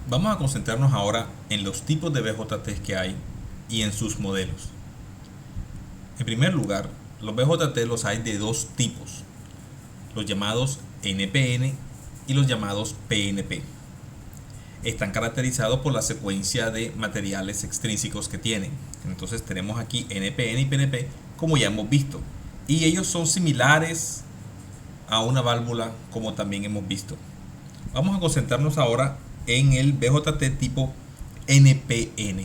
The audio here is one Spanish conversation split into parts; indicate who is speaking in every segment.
Speaker 1: Vamos a concentrarnos ahora en los tipos de BJT que hay y en sus modelos. En primer lugar, los BJT los hay de dos tipos, los llamados NPN y los llamados PNP. Están caracterizados por la secuencia de materiales extrínsecos que tienen. Entonces tenemos aquí NPN y PNP, como ya hemos visto, y ellos son similares a una válvula, como también hemos visto. Vamos a concentrarnos ahora en el BJT tipo NPN.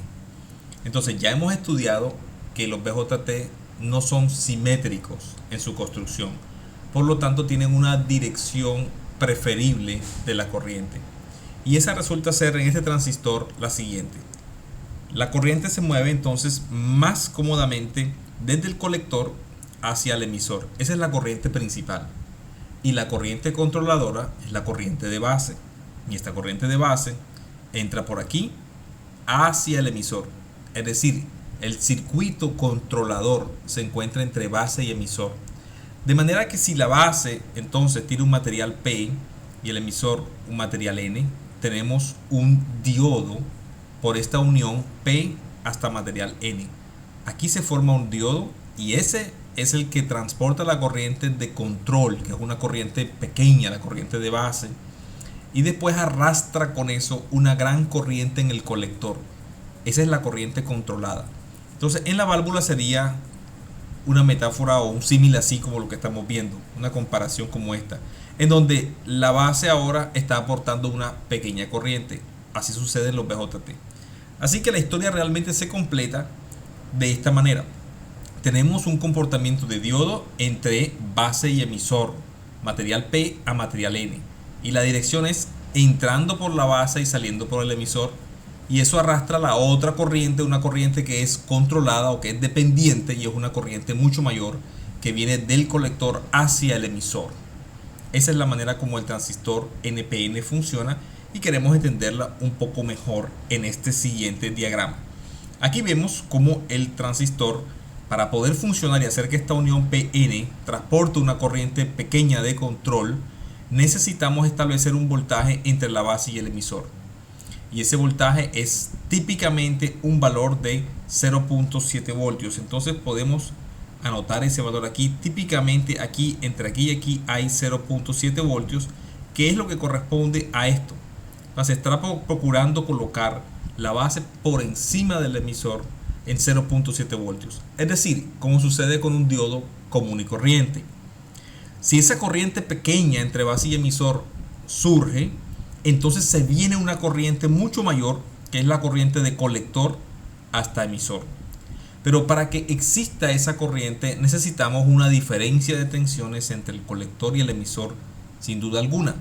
Speaker 1: Entonces ya hemos estudiado que los BJT no son simétricos en su construcción, por lo tanto tienen una dirección preferible de la corriente, y esa resulta ser en este transistor la siguiente. La corriente se mueve entonces más cómodamente desde el colector hacia el emisor. Esa es la corriente principal, y la corriente controladora es la corriente de base, y esta corriente de base entra por aquí hacia el emisor. Es decir, el circuito controlador se encuentra entre base y emisor, de manera que si la base entonces tiene un material P y el emisor un material N, tenemos un diodo por esta unión P hasta material N. Aquí se forma un diodo, y ese es el que transporta la corriente de control, que es una corriente pequeña, la corriente de base, y después arrastra con eso una gran corriente en el colector. Esa es la corriente controlada. Entonces en la válvula sería una metáfora o un símil así como lo que estamos viendo, una comparación como esta, en donde la base ahora está aportando una pequeña corriente. Así sucede en los BJT. Así que la historia realmente se completa de esta manera. Tenemos un comportamiento de diodo entre base y emisor, material P a material N, y la dirección es entrando por la base y saliendo por el emisor, y eso arrastra la otra corriente, una corriente que es controlada o que es dependiente, y es una corriente mucho mayor que viene del colector hacia el emisor. Esa es la manera como el transistor NPN funciona, y queremos entenderla un poco mejor en este siguiente diagrama. Aquí vemos cómo el transistor, para poder funcionar y hacer que esta unión PN transporte una corriente pequeña de control, necesitamos establecer un voltaje entre la base y el emisor. Y ese voltaje es típicamente un valor de 0.7 voltios. Entonces podemos anotar ese valor aquí. Típicamente aquí, entre aquí y aquí, hay 0.7 voltios, que es lo que corresponde a esto. Se está procurando colocar la base por encima del emisor en 0.7 voltios. Es decir, como sucede con un diodo común y corriente. Si esa corriente pequeña entre base y emisor surge, entonces se viene una corriente mucho mayor, que es la corriente de colector hasta emisor. Pero para que exista esa corriente necesitamos una diferencia de tensiones entre el colector y el emisor, sin duda alguna.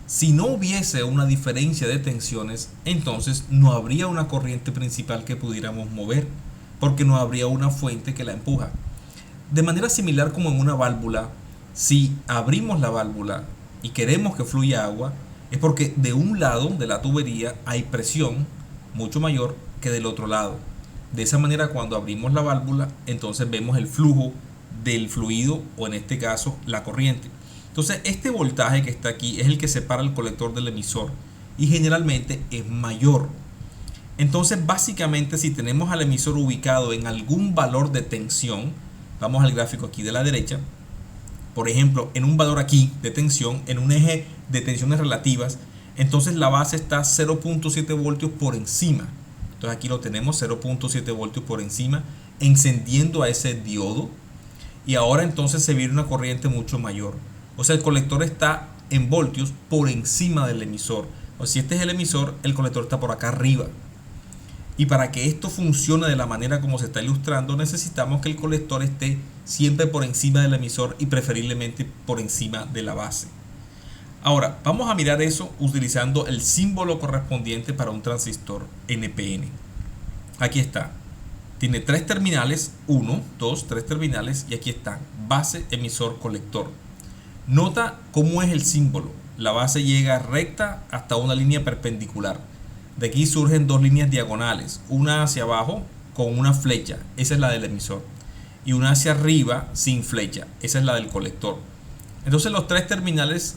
Speaker 1: Si no hubiese una diferencia de tensiones, entonces no habría una corriente principal que pudiéramos mover, porque no habría una fuente que la empuja. De manera similar como en una válvula, si abrimos la válvula y queremos que fluya agua, es porque de un lado de la tubería hay presión mucho mayor que del otro lado. De esa manera, cuando abrimos la válvula, entonces vemos el flujo del fluido, o en este caso la corriente. Entonces este voltaje que está aquí es el que separa el colector del emisor, y generalmente es mayor. Entonces básicamente, si tenemos al emisor ubicado en algún valor de tensión, vamos al gráfico aquí de la derecha, por ejemplo en un valor aquí de tensión, en un eje de tensiones relativas, entonces la base está 0.7 voltios por encima. Entonces aquí lo tenemos, 0.7 voltios por encima, encendiendo a ese diodo, y ahora entonces se viene una corriente mucho mayor. O sea, el colector está en voltios por encima del emisor. O si este es el emisor, el colector está por acá arriba. Y para que esto funcione de la manera como se está ilustrando, necesitamos que el colector esté siempre por encima del emisor, y preferiblemente por encima de la base. Ahora, vamos a mirar eso utilizando el símbolo correspondiente para un transistor NPN. Aquí está. Tiene tres terminales, 1, 2, 3 terminales, y aquí están: base, emisor, colector. Nota cómo es el símbolo. La base llega recta hasta una línea perpendicular. De aquí surgen dos líneas diagonales, una hacia abajo con una flecha, esa es la del emisor, y una hacia arriba sin flecha, esa es la del colector. Entonces los tres terminales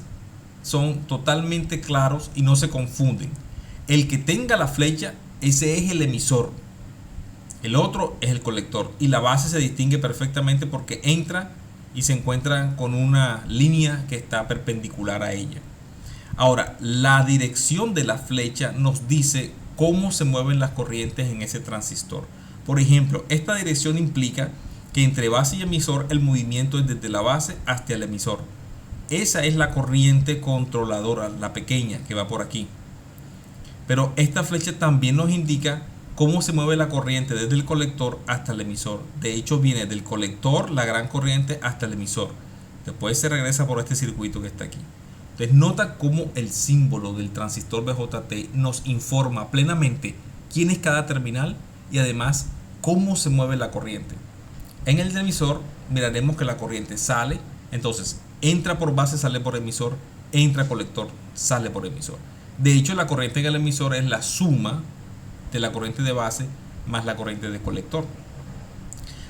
Speaker 1: son totalmente claros y no se confunden. El que tenga la flecha, ese es el emisor. El otro es el colector. Y la base se distingue perfectamente porque entra y se encuentra con una línea que está perpendicular a ella. Ahora, la dirección de la flecha nos dice cómo se mueven las corrientes en ese transistor. Por ejemplo, esta dirección implica que entre base y emisor el movimiento es desde la base hasta el emisor. Esa es la corriente controladora, la pequeña que va por aquí. Pero esta flecha también nos indica cómo se mueve la corriente desde el colector hasta el emisor. De hecho, viene del colector, la gran corriente, hasta el emisor. Después se regresa por este circuito que está aquí. Entonces, nota cómo el símbolo del transistor BJT nos informa plenamente quién es cada terminal y además cómo se mueve la corriente. En el emisor miraremos que la corriente sale, entonces entra por base, sale por emisor, entra colector, sale por emisor. De hecho, la corriente en el emisor es la suma de la corriente de base más la corriente de colector.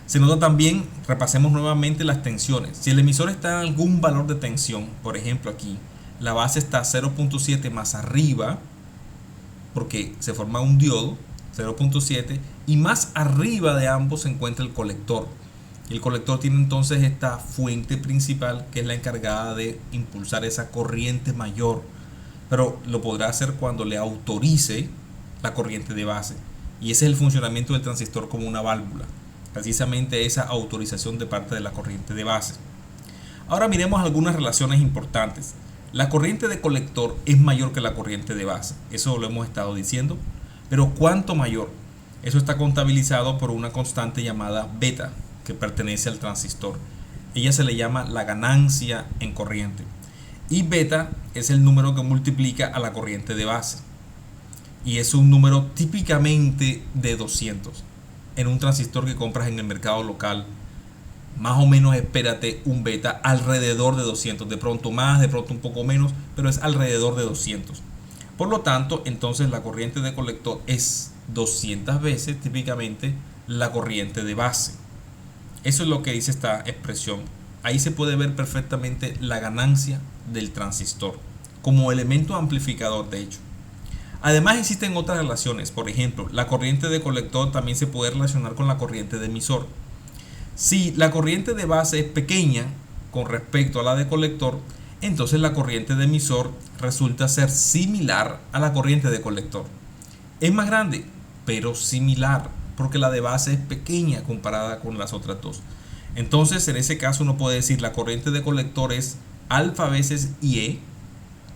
Speaker 1: Se nota también, repasemos nuevamente las tensiones. Si el emisor está en algún valor de tensión, por ejemplo aquí, la base está 0.7 más arriba, porque se forma un diodo, 0.7, y más arriba de ambos se encuentra el colector. El colector tiene entonces esta fuente principal que es la encargada de impulsar esa corriente mayor, pero lo podrá hacer cuando le autorice la corriente de base. Y ese es el funcionamiento del transistor como una válvula, precisamente esa autorización de parte de la corriente de base. Ahora miremos algunas relaciones importantes. La corriente de colector es mayor que la corriente de base, eso lo hemos estado diciendo, pero ¿cuánto mayor? Eso está contabilizado por una constante llamada beta, que pertenece al transistor. Ella se le llama la ganancia en corriente. Y beta es el número que multiplica a la corriente de base. Y es un número típicamente de 200. En un transistor que compras en el mercado local, más o menos espérate un beta alrededor de 200. De pronto más, de pronto un poco menos, pero es alrededor de 200. Por lo tanto, entonces la corriente de colector es 200 veces típicamente la corriente de base. Eso es lo que dice esta expresión. Ahí se puede ver perfectamente la ganancia del transistor como elemento amplificador, de hecho. Además existen otras relaciones. Por ejemplo, la corriente de colector también se puede relacionar con la corriente de emisor. Si la corriente de base es pequeña con respecto a la de colector, entonces la corriente de emisor resulta ser similar a la corriente de colector. Es más grande, pero similar, porque la de base es pequeña comparada con las otras dos. Entonces, en ese caso uno puede decir la corriente de colector es alfa veces IE,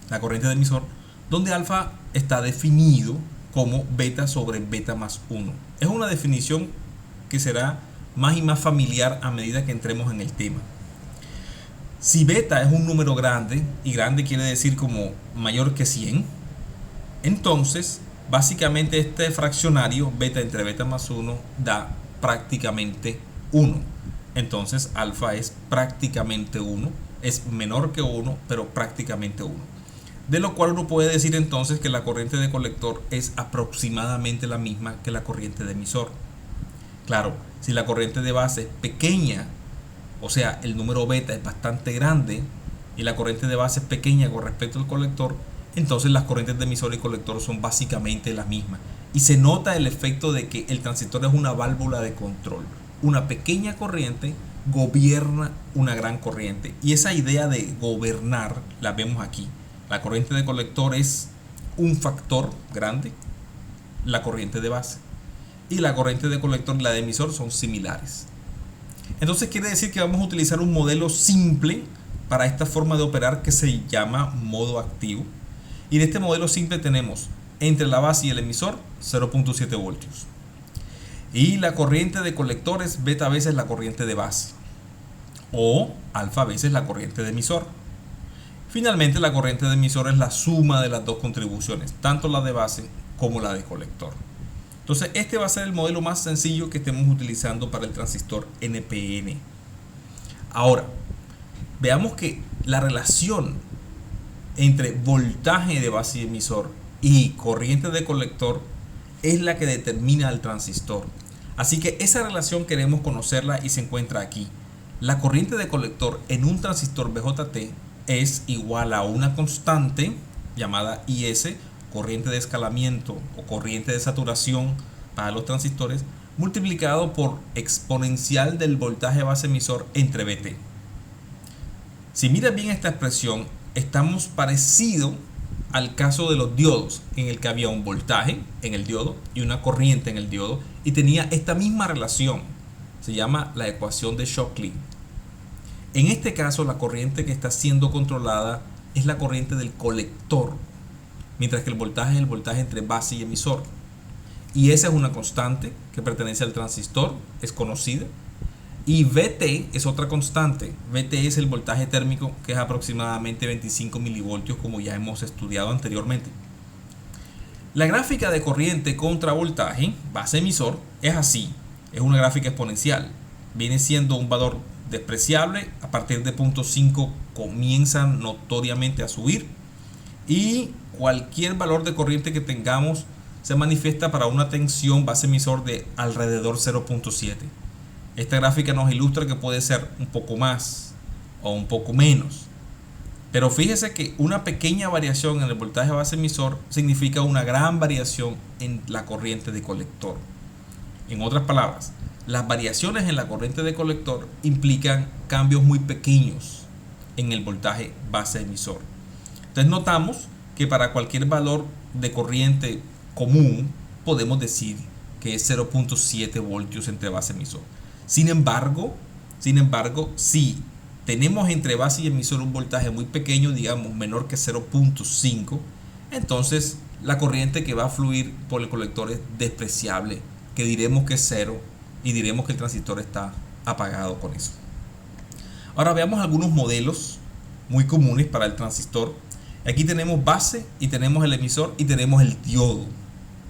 Speaker 1: la corriente de emisor, donde alfa está definido como beta sobre beta más 1. Es una definición que será más y más familiar a medida que entremos en el tema. Si beta es un número grande, y grande quiere decir como mayor que 100, entonces básicamente este fraccionario beta entre beta más 1 da prácticamente 1. Entonces alfa es prácticamente 1, es menor que 1, pero prácticamente 1. De lo cual uno puede decir entonces que la corriente de colector es aproximadamente la misma que la corriente de emisor. Claro, si la corriente de base es pequeña, o sea, el número beta es bastante grande y la corriente de base es pequeña con respecto al colector, entonces las corrientes de emisor y colector son básicamente las mismas. Y se nota el efecto de que el transistor es una válvula de control. Una pequeña corriente gobierna una gran corriente. Y esa idea de gobernar la vemos aquí. La corriente de colector es un factor grande, la corriente de base. Y la corriente de colector y la de emisor son similares. Entonces quiere decir que vamos a utilizar un modelo simple para esta forma de operar que se llama modo activo. Y en este modelo simple tenemos entre la base y el emisor 0.7 voltios. Y la corriente de colector es beta veces la corriente de base. O alfa veces la corriente de emisor. Finalmente la corriente de emisor es la suma de las dos contribuciones, tanto la de base como la de colector. Entonces este va a ser el modelo más sencillo que estemos utilizando para el transistor NPN. Ahora, veamos que la relación entre voltaje de base y emisor y corriente de colector es la que determina al transistor. Así que esa relación queremos conocerla y se encuentra aquí. La corriente de colector en un transistor BJT es igual a una constante llamada IS corriente de escalamiento o corriente de saturación para los transistores, multiplicado por exponencial del voltaje base emisor entre VT. Si miras bien esta expresión, estamos parecido al caso de los diodos, en el que había un voltaje en el diodo y una corriente en el diodo, y tenía esta misma relación. Se llama la ecuación de Shockley. En este caso, la corriente que está siendo controlada es la corriente del colector, mientras que el voltaje es el voltaje entre base y emisor. Y esa es una constante que pertenece al transistor, es conocida. Y VT es otra constante. VT es el voltaje térmico, que es aproximadamente 25 milivoltios, como ya hemos estudiado anteriormente. La gráfica de corriente contra voltaje base emisor es así. Es una gráfica exponencial. Viene siendo un valor despreciable. A partir de 0.5 comienza notoriamente a subir. Y cualquier valor de corriente que tengamos se manifiesta para una tensión base emisor de alrededor 0.7. Esta gráfica nos ilustra que puede ser un poco más o un poco menos. Pero fíjese que una pequeña variación en el voltaje base emisor significa una gran variación en la corriente de colector. En otras palabras, las variaciones en la corriente de colector implican cambios muy pequeños en el voltaje base emisor. Entonces notamos que para cualquier valor de corriente común podemos decir que es 0.7 voltios entre base emisor. Sin embargo, si tenemos entre base y emisor un voltaje muy pequeño, digamos menor que 0.5, entonces la corriente que va a fluir por el colector es despreciable, que diremos que es cero y diremos que el transistor está apagado con eso. Ahora veamos algunos modelos muy comunes para el transistor. Aquí tenemos base y tenemos el emisor y tenemos el diodo,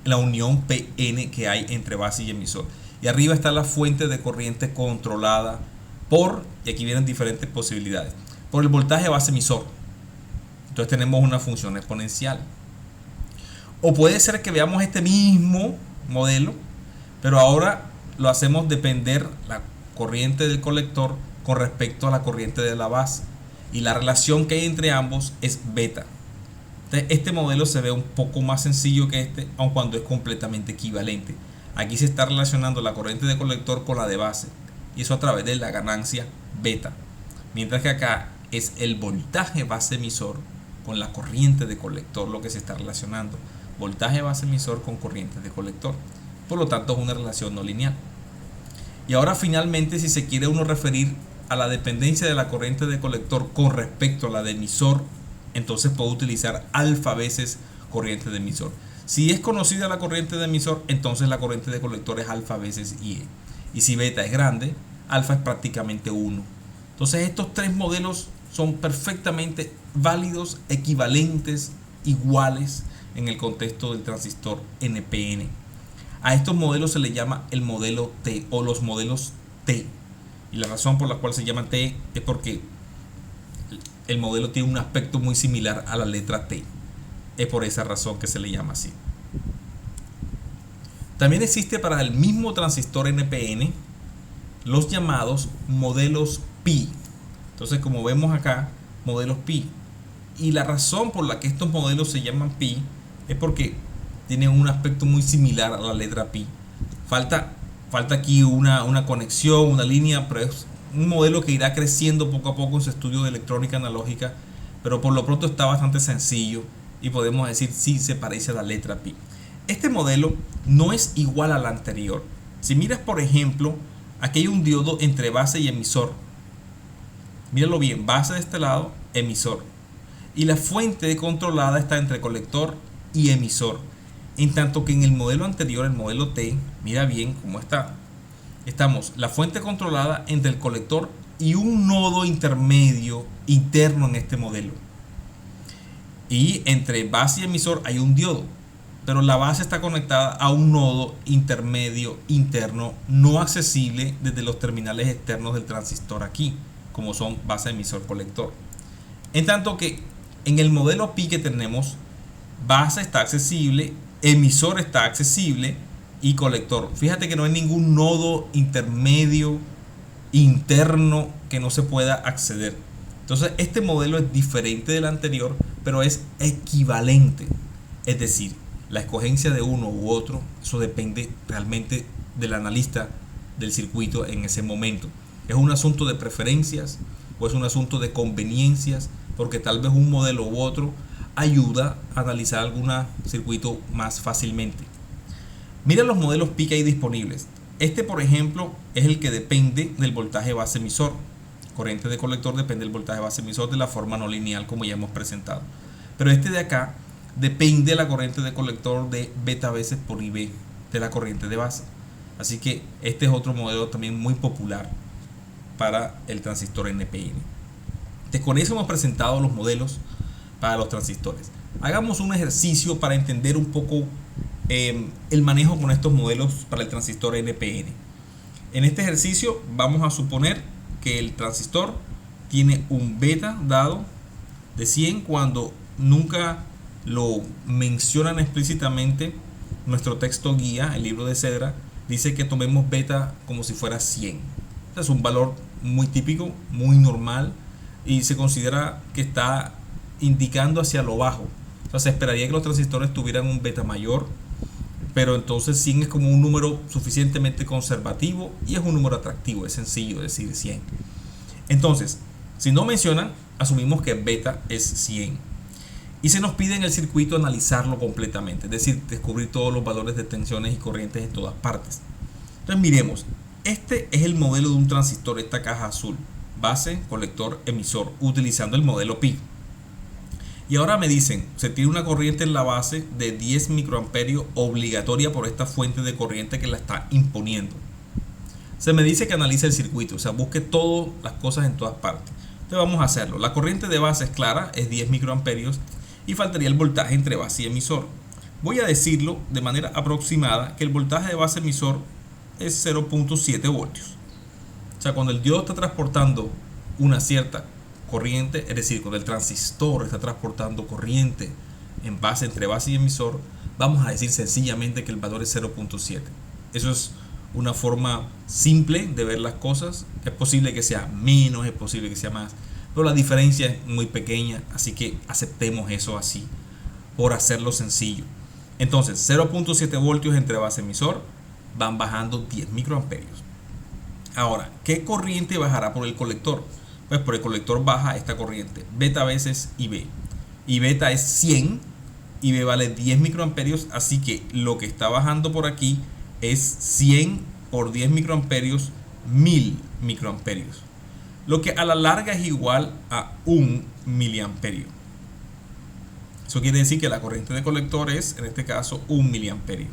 Speaker 1: la unión PN que hay entre base y emisor. Y arriba está la fuente de corriente controlada por, y aquí vienen diferentes posibilidades, por el voltaje base emisor. Entonces tenemos una función exponencial. O puede ser que veamos este mismo modelo, pero ahora lo hacemos depender la corriente del colector con respecto a la corriente de la base. Y la relación que hay entre ambos es beta. Entonces, este modelo se ve un poco más sencillo que este, aun cuando es completamente equivalente. Aquí se está relacionando la corriente de colector con la de base, y eso a través de la ganancia beta. Mientras que acá es el voltaje base emisor con la corriente de colector lo que se está relacionando. Voltaje base emisor con corriente de colector. Por lo tanto, es una relación no lineal. Y ahora finalmente, si se quiere uno referir a la dependencia de la corriente de colector con respecto a la de emisor, entonces puedo utilizar alfa veces corriente de emisor. Si es conocida la corriente de emisor, entonces la corriente de colector es alfa veces IE. Y si beta es grande, alfa es prácticamente 1. Entonces estos tres modelos son perfectamente válidos, equivalentes, iguales en el contexto del transistor NPN. A estos modelos se le llama el modelo T o los modelos T. Y la razón por la cual se llama T es porque el modelo tiene un aspecto muy similar a la letra T. Es por esa razón que se le llama así. También existe para el mismo transistor NPN los llamados modelos pi. Entonces, como vemos acá, modelos pi. Y la razón por la que estos modelos se llaman pi es porque tienen un aspecto muy similar a la letra pi. Falta aquí una conexión, una línea, pero es un modelo que irá creciendo poco a poco en su estudio de electrónica analógica, pero por lo pronto está bastante sencillo y podemos decir sí se parece a la letra pi. Este modelo no es igual al anterior. Si miras, por ejemplo, aquí hay un diodo entre base y emisor. Míralo bien, base de este lado, emisor. Y la fuente controlada está entre colector y emisor. En tanto que en el modelo anterior, el modelo T, mira bien cómo está. Estamos la fuente controlada entre el colector y un nodo intermedio interno en este modelo. Y entre base y emisor hay un diodo, pero la base está conectada a un nodo intermedio interno no accesible desde los terminales externos del transistor aquí, como son base, emisor, colector. En tanto que en el modelo pi que tenemos, base está accesible, emisor está accesible y colector. Fíjate que no hay ningún nodo intermedio interno que no se pueda acceder. Entonces este modelo es diferente del anterior, pero es equivalente. Es decir, la escogencia de uno u otro, eso depende realmente del analista del circuito en ese momento. Es un asunto de preferencias o es un asunto de conveniencias, porque tal vez un modelo u otro ayuda a analizar algún circuito más fácilmente. Mira los modelos PI que hay disponibles. Este, por ejemplo, es el que depende del voltaje base emisor. Corriente de colector depende del voltaje base emisor de la forma no lineal, como ya hemos presentado. Pero este de acá depende de la corriente de colector de beta veces por IB de la corriente de base. Así que este es otro modelo también muy popular para el transistor NPN. Entonces, con eso hemos presentado los modelos para los transistores. Hagamos un ejercicio para entender un poco el manejo con estos modelos para el transistor NPN. En este ejercicio vamos a suponer que el transistor tiene un beta dado de 100 cuando nunca lo mencionan explícitamente. Nuestro texto guía, el libro de Cedra, dice que tomemos beta como si fuera 100. Es un valor muy típico, muy normal, y se considera que está indicando hacia lo bajo. O sea, se esperaría que los transistores tuvieran un beta mayor, pero entonces 100 es como un número suficientemente conservativo y es un número atractivo, es sencillo decir 100. Entonces, si no mencionan, asumimos que beta es 100. Y se nos pide en el circuito analizarlo completamente, es decir, descubrir todos los valores de tensiones y corrientes en todas partes. Entonces miremos, este es el modelo de un transistor, esta caja azul, base, colector, emisor, utilizando el modelo PI. Y ahora me dicen, se tiene una corriente en la base de 10 microamperios obligatoria por esta fuente de corriente que la está imponiendo. Se me dice que analice el circuito, o sea, busque todas las cosas en todas partes. Entonces vamos a hacerlo. La corriente de base es clara, es 10 microamperios y faltaría el voltaje entre base y emisor. Voy a decirlo de manera aproximada que el voltaje de base emisor es 0.7 voltios. O sea, cuando el diodo está transportando una cierta corriente, es decir, cuando el transistor está transportando corriente en base entre base y emisor, vamos a decir sencillamente que el valor es 0.7. Eso es una forma simple de ver las cosas. Es posible que sea menos, es posible que sea más, pero la diferencia es muy pequeña, así que aceptemos eso así por hacerlo sencillo. Entonces 0.7 voltios entre base y emisor, van bajando 10 microamperios. Ahora, ¿qué corriente bajará por el colector? Pues por el colector baja esta corriente, beta veces IB. Y beta es 100, IB vale 10 microamperios, así que lo que está bajando por aquí es 100 por 10 microamperios, 1000 microamperios. Lo que a la larga es igual a 1 miliamperio. Eso quiere decir que la corriente de colector es, en este caso, 1 miliamperio.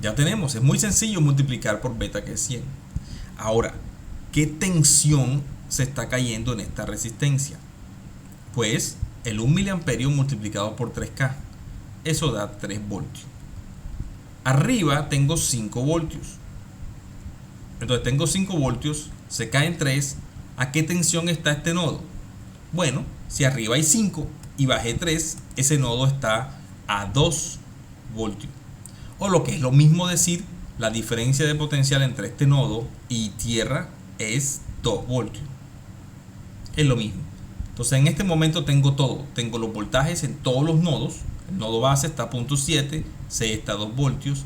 Speaker 1: Ya tenemos, es muy sencillo multiplicar por beta, que es 100. Ahora, ¿qué tensión se está cayendo en esta resistencia? Pues el 1 miliamperio multiplicado por 3K, eso da 3 voltios. Arriba tengo 5 voltios. Entonces tengo 5 voltios, se caen 3. ¿A qué tensión está este nodo? Bueno, si arriba hay 5 y bajé 3, ese nodo está a 2 voltios. O lo que es lo mismo decir, la diferencia de potencial entre este nodo y tierra es 2 voltios. Es lo mismo. Entonces en este momento tengo todo. Tengo los voltajes en todos los nodos. El nodo base está a 0.7, C está a 2 voltios.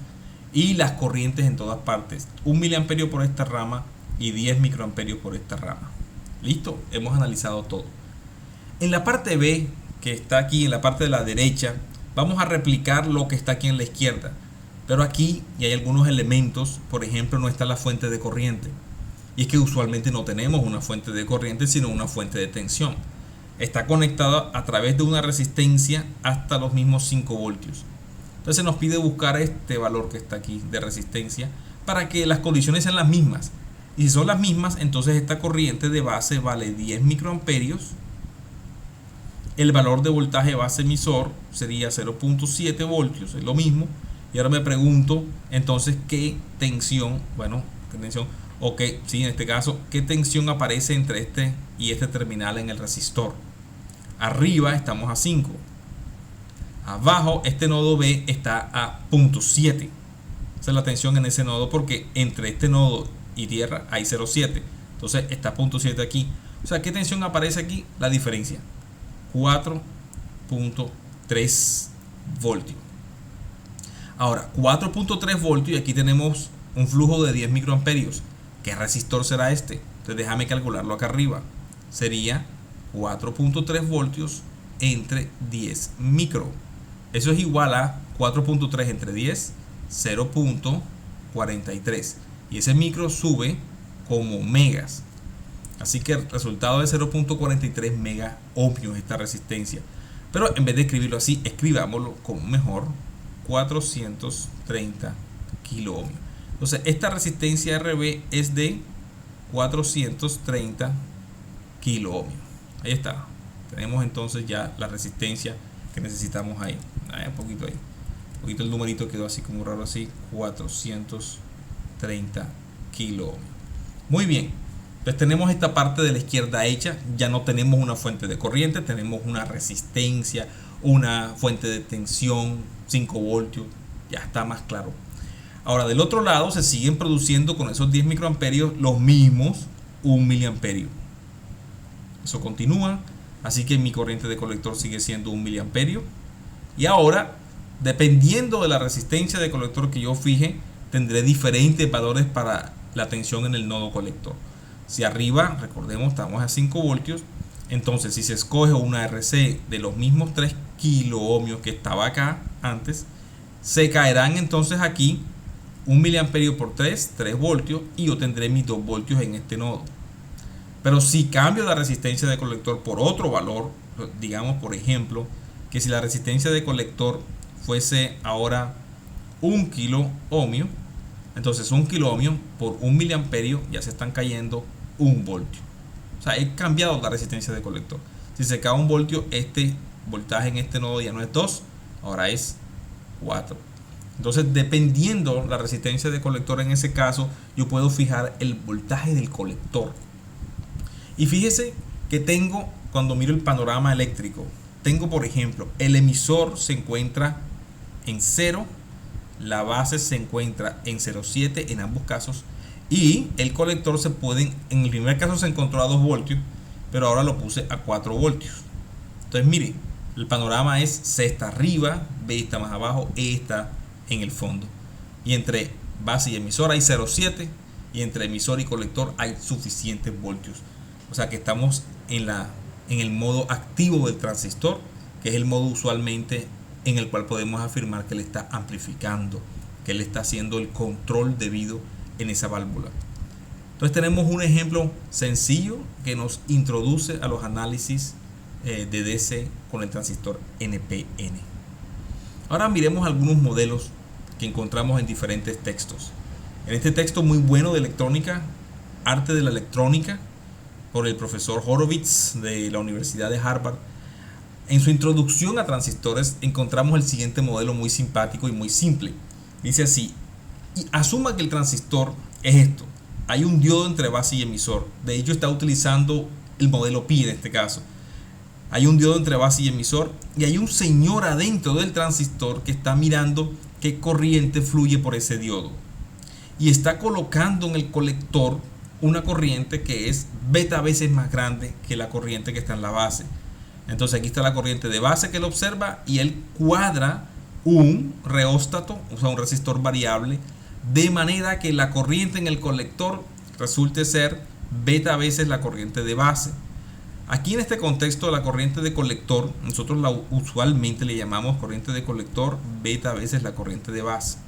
Speaker 1: Y las corrientes en todas partes. 1 miliamperio por esta rama y 10 microamperios por esta rama. Listo, hemos analizado todo. En la parte B, que está aquí en la parte de la derecha, vamos a replicar lo que está aquí en la izquierda. Pero aquí y hay algunos elementos, por ejemplo, no está la fuente de corriente. Y es que usualmente no tenemos una fuente de corriente, sino una fuente de tensión. Está conectada a través de una resistencia hasta los mismos 5 voltios. Entonces nos pide buscar este valor que está aquí de resistencia para que las condiciones sean las mismas. Y si son las mismas, entonces esta corriente de base vale 10 microamperios. El valor de voltaje base emisor sería 0.7 voltios, es lo mismo. Y ahora me pregunto, entonces, ¿qué tensión? Bueno, ¿qué tensión? Ok, sí, en este caso, ¿qué tensión aparece entre este y este terminal en el resistor? Arriba estamos a 5. Abajo, este nodo B está a 0.7. Esa es la tensión en ese nodo porque entre este nodo y tierra hay 0.7. Entonces está a 0.7 aquí. O sea, ¿qué tensión aparece aquí? La diferencia. 4.3. 3 voltios. Ahora, 4.3 voltios y aquí tenemos un flujo de 10 microamperios. ¿Qué resistor será este? Entonces déjame calcularlo acá arriba. Sería 4.3 voltios entre 10 micro. Eso es igual a 4.3 entre 10, 0.43. Y ese micro sube como megas. Así que el resultado es 0.43 mega ohmios esta resistencia. Pero en vez de escribirlo así, escribámoslo como mejor 430 kilo ohmios. Entonces esta resistencia RB es de 430 kilo ohmios. Ahí está. Tenemos entonces ya la resistencia que necesitamos ahí. Un poquito ahí. Un poquito el numerito quedó así como raro así. 430 kilo ohmios. Muy bien. Entonces tenemos esta parte de la izquierda hecha. Ya no tenemos una fuente de corriente. Tenemos una resistencia, una fuente de tensión, 5 voltios. Ya está más claro. Ahora del otro lado se siguen produciendo con esos 10 microamperios los mismos 1 miliamperio. Eso continúa. Así que mi corriente de colector sigue siendo 1 miliamperio. Y ahora, dependiendo de la resistencia de colector que yo fije, tendré diferentes valores para la tensión en el nodo colector. Si arriba, recordemos, estamos a 5 voltios, entonces si se escoge una RC de los mismos 3 kilo ohmios que estaba acá antes, se caerán entonces aquí 1 miliamperio por 3 voltios, y yo tendré mis 2 voltios en este nodo. Pero si cambio la resistencia de colector por otro valor, digamos por ejemplo, que si la resistencia de colector fuese ahora 1 kilo ohmio, entonces 1 kilo ohmio por 1 miliamperio ya se están cayendo 1 voltio. O sea, he cambiado la resistencia de colector. Si se cae 1 voltio, este voltaje en este nodo ya no es 2, ahora es 4. Entonces, dependiendo la resistencia de colector en ese caso, yo puedo fijar el voltaje del colector. Y fíjese que tengo, cuando miro el panorama eléctrico, tengo por ejemplo, el emisor se encuentra en 0, la base se encuentra en 0,7 en ambos casos, y el colector se puede, en el primer caso se encontró a 2 voltios, pero ahora lo puse a 4 voltios. Entonces mire, el panorama es C está arriba, B está más abajo, E está en el fondo. Y entre base y emisor hay 0,7, y entre emisor y colector hay suficientes voltios. O sea que estamos en el modo activo del transistor, que es el modo usualmente en el cual podemos afirmar que él está amplificando, que él está haciendo el control debido en esa válvula. Entonces tenemos un ejemplo sencillo que nos introduce a los análisis de DC con el transistor NPN. Ahora miremos algunos modelos que encontramos en diferentes textos. En este texto muy bueno de electrónica, Arte de la Electrónica, por el profesor Horowitz de la Universidad de Harvard, en su introducción a transistores encontramos el siguiente modelo muy simpático y muy simple. Dice así: y asuma que el transistor es esto. Hay un diodo entre base y emisor. De hecho está utilizando el modelo pi en este caso. Hay un diodo entre base y emisor, y hay un señor adentro del transistor que está mirando qué corriente fluye por ese diodo. Y está colocando en el colector una corriente que es beta veces más grande que la corriente que está en la base. Entonces aquí está la corriente de base que él observa, y él cuadra un reóstato, o sea un resistor variable, de manera que la corriente en el colector resulte ser beta veces la corriente de base. Aquí en este contexto la corriente de colector, nosotros usualmente le llamamos corriente de colector beta veces la corriente de base.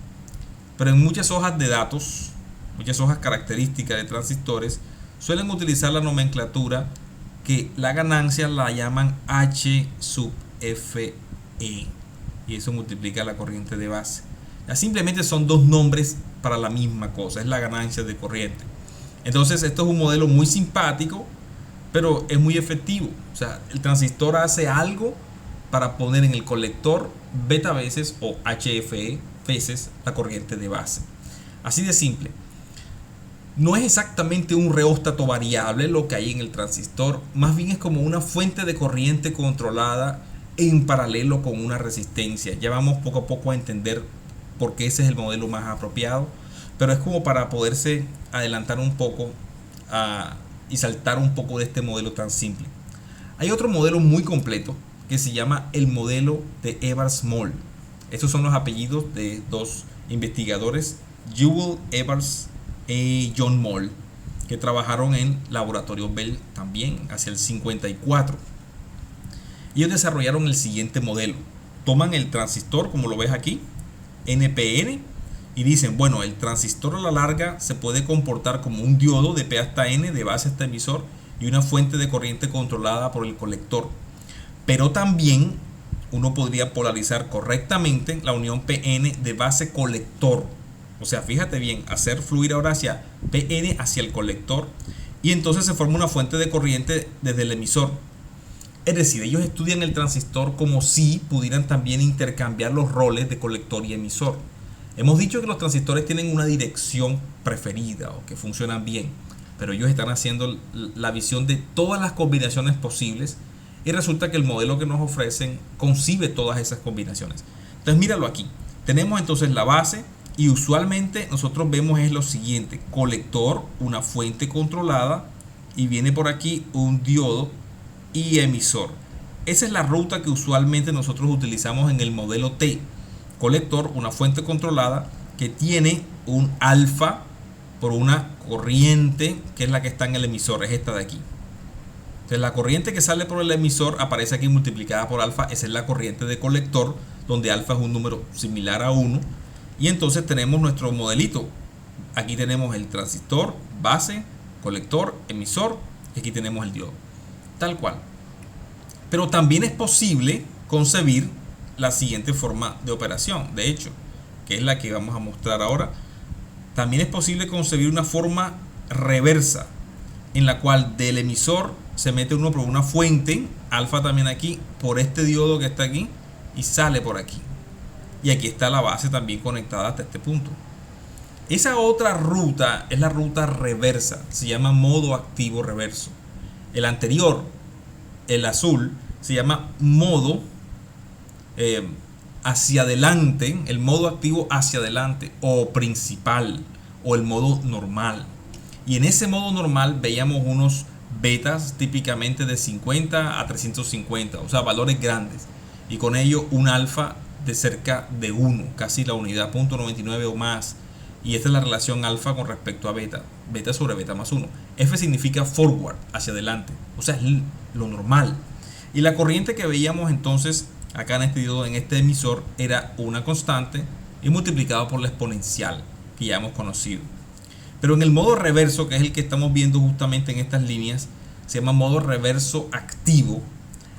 Speaker 1: Pero en muchas hojas de datos, muchas hojas características de transistores, suelen utilizar la nomenclatura que la ganancia la llaman H sub Fe, y eso multiplica la corriente de base. Ya simplemente son dos nombres para la misma cosa, es la ganancia de corriente. Entonces esto es un modelo muy simpático, pero es muy efectivo. O sea, el transistor hace algo para poner en el colector beta veces o HFE veces la corriente de base. Así de simple. No es exactamente un reóstato variable lo que hay en el transistor, más bien es como una fuente de corriente controlada en paralelo con una resistencia. Ya vamos poco a poco a entender por qué ese es el modelo más apropiado, pero es como para poderse adelantar un poco y saltar un poco de este modelo tan simple. Hay otro modelo muy completo que se llama el modelo de Evers-Moll. Estos son los apellidos de dos investigadores, Jewel Evers y John Moll, que trabajaron en Laboratorio Bell también hacia el 54. Ellos desarrollaron el siguiente modelo. Toman el transistor, como lo ves aquí, NPN, y dicen, bueno, el transistor a la larga se puede comportar como un diodo de P hasta N, de base hasta emisor, y una fuente de corriente controlada por el colector. Pero también uno podría polarizar correctamente la unión PN de base colector. O sea, fíjate bien, hacer fluir ahora hacia PN, hacia el colector, y entonces se forma una fuente de corriente desde el emisor. Es decir, ellos estudian el transistor como si pudieran también intercambiar los roles de colector y emisor. Hemos dicho que los transistores tienen una dirección preferida o que funcionan bien, pero ellos están haciendo la visión de todas las combinaciones posibles y resulta que el modelo que nos ofrecen concibe todas esas combinaciones. Entonces míralo aquí, tenemos entonces la base y usualmente nosotros vemos es lo siguiente: colector, una fuente controlada, y viene por aquí un diodo y emisor. Esa es la ruta que usualmente nosotros utilizamos en el modelo T. Colector, una fuente controlada que tiene un alfa por una corriente que es la que está en el emisor, es esta de aquí. Entonces la corriente que sale por el emisor aparece aquí multiplicada por alfa, esa es la corriente de colector, donde alfa es un número similar a 1. Y entonces tenemos nuestro modelito. Aquí tenemos el transistor, base, colector, emisor, y aquí tenemos el diodo. Tal cual. Pero también es posible concebir la siguiente forma de operación, de hecho, que es la que vamos a mostrar ahora. También es posible concebir una forma reversa, en la cual del emisor se mete uno por una fuente, alfa también aquí, por este diodo que está aquí, y sale por aquí. Y aquí está la base también conectada hasta este punto. Esa otra ruta es la ruta reversa, se llama modo activo reverso. El anterior, el azul, se llama modo hacia adelante, el modo activo hacia adelante, o principal, o el modo normal. Y en ese modo normal veíamos unos betas típicamente de 50 a 350, o sea, valores grandes, y con ello un alfa de cerca de 1, casi la unidad, 0.99 o más. Y esta es la relación alfa con respecto a beta, beta sobre beta más 1. F significa forward, hacia adelante, o sea, es lo normal. Y la corriente que veíamos entonces acá en este diodo, en este emisor, era una constante y multiplicado por la exponencial que ya hemos conocido. Pero en el modo reverso, que es el que estamos viendo justamente en estas líneas, se llama modo reverso activo.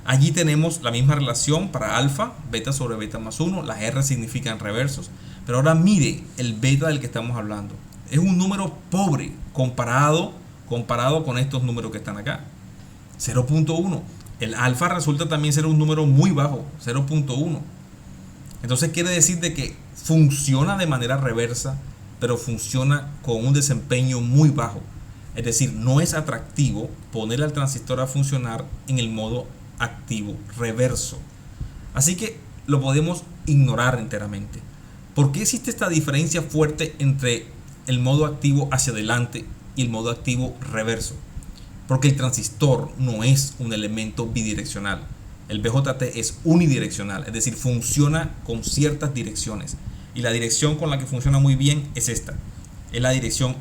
Speaker 1: Allí tenemos la misma relación para alfa, beta sobre beta más 1, las R significan reversos. Pero ahora mire el beta del que estamos hablando. Es un número pobre comparado con estos números que están acá. 0.1. El alfa resulta también ser un número muy bajo, 0.1. Entonces quiere decir de que funciona de manera reversa, pero funciona con un desempeño muy bajo. Es decir, no es atractivo poner al transistor a funcionar en el modo activo reverso. Así que lo podemos ignorar enteramente. ¿Por qué existe esta diferencia fuerte entre el modo activo hacia adelante y el modo activo reverso? Porque el transistor no es un elemento bidireccional. El BJT es unidireccional, es decir, funciona con ciertas direcciones. Y la dirección con la que funciona muy bien es esta. Es la dirección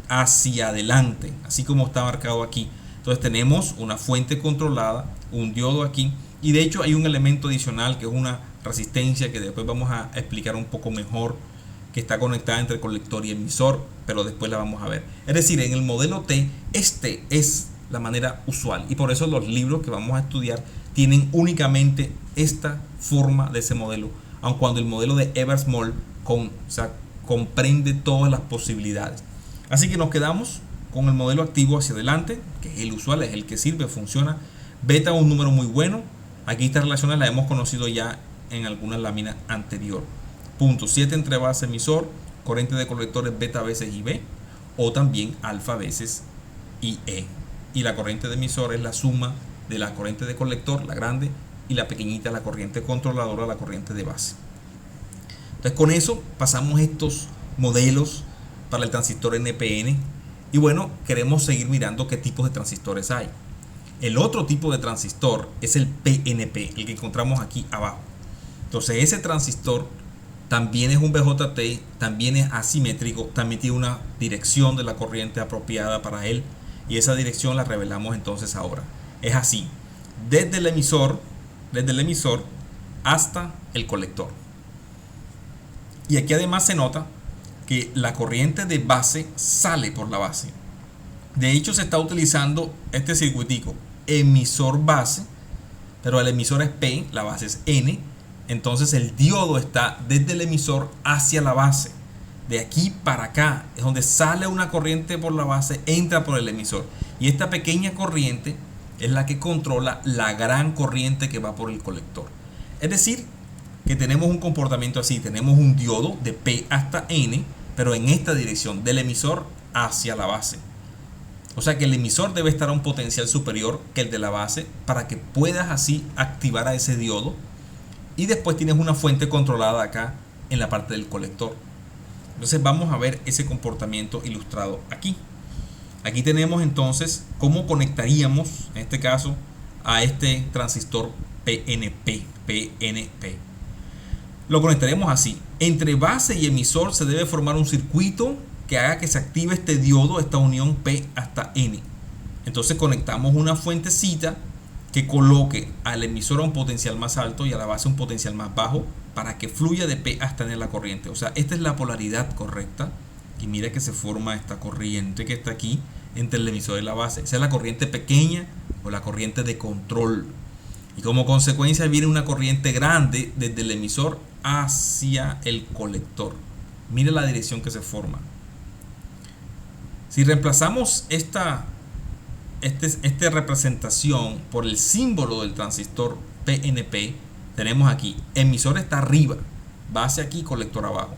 Speaker 1: hacia adelante, así como está marcado aquí. Entonces tenemos una fuente controlada, un diodo aquí, y de hecho hay un elemento adicional que es una resistencia que después vamos a explicar un poco mejor, que está conectada entre colector y emisor, pero después la vamos a ver. Es decir, en el modelo T, este es la manera usual, y por eso los libros que vamos a estudiar tienen únicamente esta forma de ese modelo, aun cuando el modelo de Evers-Moll comprende todas las posibilidades. Así que nos quedamos con el modelo activo hacia adelante, que es el usual, es el que sirve, funciona. Beta un número muy bueno. Aquí estas relaciones las hemos conocido ya en alguna lámina anterior. Punto 7 entre base emisor, corriente de colectores beta veces IB, o también alfa veces IE. Y la corriente de emisor es la suma de la corriente de colector, la grande, y la pequeñita, la corriente controladora, la corriente de base. Entonces con eso pasamos estos modelos para el transistor NPN. Y bueno, queremos seguir mirando qué tipos de transistores hay. El otro tipo de transistor es el PNP, el que encontramos aquí abajo. Entonces ese transistor también es un BJT, también es asimétrico, también tiene una dirección de la corriente apropiada para él, y esa dirección la revelamos entonces ahora. Es así, desde el emisor hasta el colector. Y aquí además se nota que la corriente de base sale por la base. De hecho se está utilizando este circuitico emisor base, pero el emisor es P, la base es N. Entonces el diodo está desde el emisor hacia la base. De aquí para acá es donde sale una corriente por la base, entra por el emisor. Y esta pequeña corriente es la que controla la gran corriente que va por el colector. Es decir, que tenemos un comportamiento así. Tenemos un diodo de P hasta N, pero en esta dirección, del emisor hacia la base. O sea que el emisor debe estar a un potencial superior que el de la base para que puedas así activar a ese diodo. Y después tienes una fuente controlada acá en la parte del colector. Entonces vamos a ver ese comportamiento ilustrado aquí. Aquí tenemos entonces cómo conectaríamos, en este caso, a este transistor PNP. Lo conectaremos así. Entre base y emisor se debe formar un circuito que haga que se active este diodo, esta unión P hasta N. Entonces conectamos una fuentecita que coloque al emisor a un potencial más alto y a la base un potencial más bajo para que fluya de P hasta N la corriente. O sea, esta es la polaridad correcta. Y mira que se forma esta corriente que está aquí entre el emisor y la base. Esa es la corriente pequeña o la corriente de control. Y como consecuencia viene una corriente grande desde el emisor hacia el colector. Mira la dirección que se forma. Si reemplazamos esta representación por el símbolo del transistor PNP, tenemos aquí emisor está arriba, base aquí, colector abajo.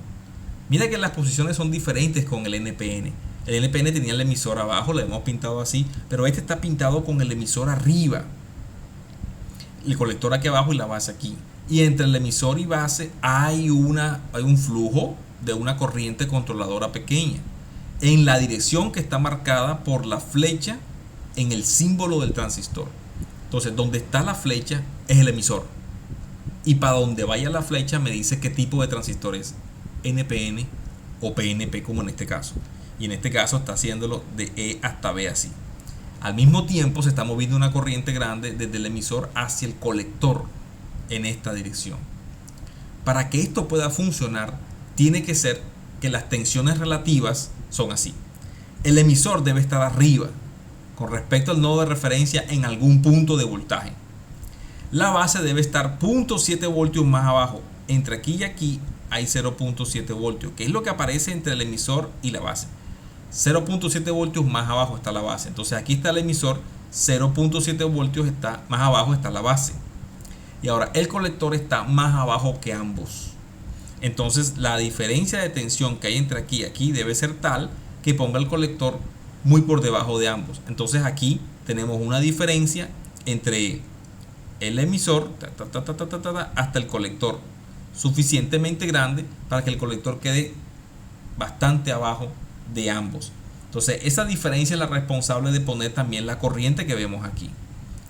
Speaker 1: Mira que las posiciones son diferentes con el NPN. El NPN tenía el emisor abajo, lo hemos pintado así, pero este está pintado con el emisor arriba, el colector aquí abajo y la base aquí. Y entre el emisor y base hay un flujo de una corriente controladora pequeña en la dirección que está marcada por la flecha en el símbolo del transistor. Entonces, donde está la flecha es el emisor. Y para donde vaya la flecha me dice qué tipo de transistor es. NPN o PNP como en este caso. Y en este caso está haciéndolo de E hasta B así. Al mismo tiempo se está moviendo una corriente grande desde el emisor hacia el colector en esta dirección. Para que esto pueda funcionar, tiene que ser que las tensiones relativas son así. El emisor debe estar arriba con respecto al nodo de referencia en algún punto de voltaje. La base debe estar 0.7 voltios más abajo. Entre aquí y aquí hay 0.7 voltios, que es lo que aparece entre el emisor y la base. 0.7 voltios más abajo está la base. Entonces aquí está el emisor, 0.7 voltios está más abajo está la base. Y ahora el colector está más abajo que ambos. Entonces la diferencia de tensión que hay entre aquí y aquí debe ser tal que ponga el colector muy por debajo de ambos. Entonces aquí tenemos una diferencia entre el emisor hasta el colector suficientemente grande para que el colector quede bastante abajo de ambos. Entonces esa diferencia es la responsable de poner también la corriente que vemos aquí.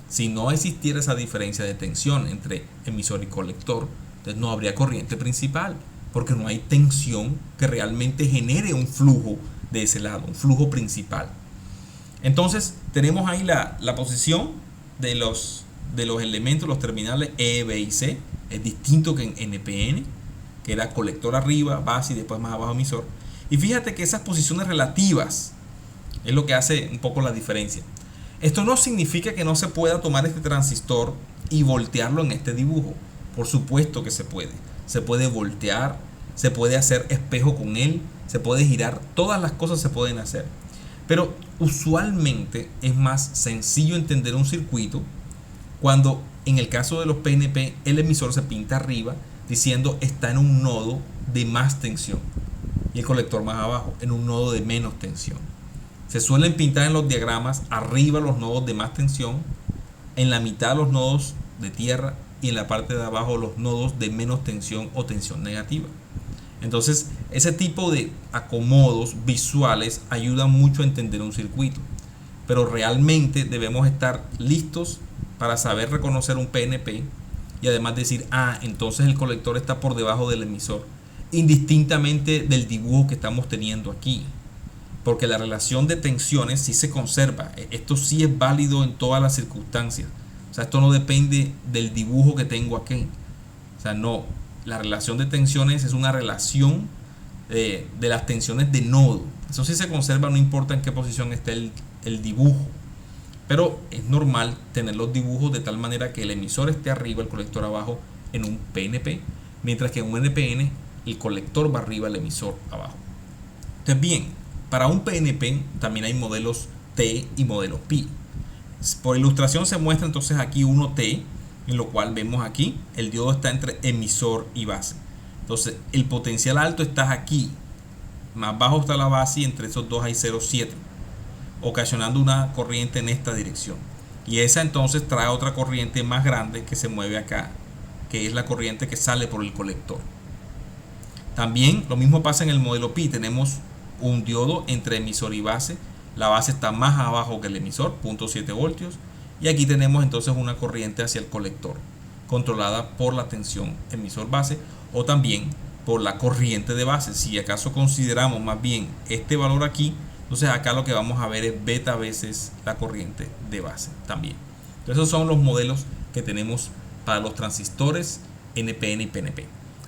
Speaker 1: Si no existiera esa diferencia de tensión entre emisor y colector, entonces no habría corriente principal, porque no hay tensión que realmente genere un flujo de ese lado, un flujo principal. Entonces tenemos ahí la posición de los elementos, los terminales E, B y C. Es distinto que en NPN, que era colector arriba, base y después más abajo emisor. Y fíjate que esas posiciones relativas es lo que hace un poco la diferencia. Esto no significa que no se pueda tomar este transistor y voltearlo en este dibujo. Por supuesto que se puede. Se puede voltear, se puede hacer espejo con él, se puede girar, todas las cosas se pueden hacer. Pero usualmente es más sencillo entender un circuito cuando en el caso de los PNP el emisor se pinta arriba diciendo está en un nodo de más tensión y el colector más abajo en un nodo de menos tensión. Se suelen pintar en los diagramas arriba los nodos de más tensión, en la mitad los nodos de tierra y en la parte de abajo los nodos de menos tensión o tensión negativa. Entonces ese tipo de acomodos visuales ayudan mucho a entender un circuito. pero realmente debemos estar listos para saber reconocer un PNP y además decir, entonces el colector está por debajo del emisor, indistintamente del dibujo que estamos teniendo aquí, porque la relación de tensiones sí se conserva. Esto sí es válido en todas las circunstancias. O sea, esto no depende del dibujo que tengo aquí. O sea, no, la relación de tensiones es una relación de las tensiones de nodo. Eso sí se conserva, no importa en qué posición esté el dibujo. Pero es normal tener los dibujos de tal manera que el emisor esté arriba, el colector abajo en un PNP, mientras que en un NPN el colector va arriba, el emisor abajo. Entonces bien, para un PNP también hay modelos T y modelos Pi. Por ilustración se muestra entonces aquí uno T, en lo cual vemos aquí el diodo está entre emisor y base. Entonces el potencial alto está aquí, más bajo está la base y entre esos dos hay 0,7, ocasionando una corriente en esta dirección. Y esa entonces trae otra corriente más grande que se mueve acá, que es la corriente que sale por el colector. También lo mismo pasa en el modelo Pi. Tenemos un diodo entre emisor y base. La base está más abajo que el emisor, 0,7 voltios. Y aquí tenemos entonces una corriente hacia el colector, controlada por la tensión emisor-base o también por la corriente de base. Si acaso consideramos más bien este valor aquí, entonces acá lo que vamos a ver es beta veces la corriente de base también. Entonces esos son los modelos que tenemos para los transistores NPN y PNP.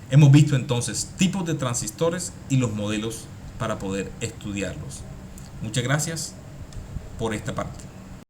Speaker 1: Hemos visto entonces tipos de transistores y los modelos para poder estudiarlos. Muchas gracias por esta parte.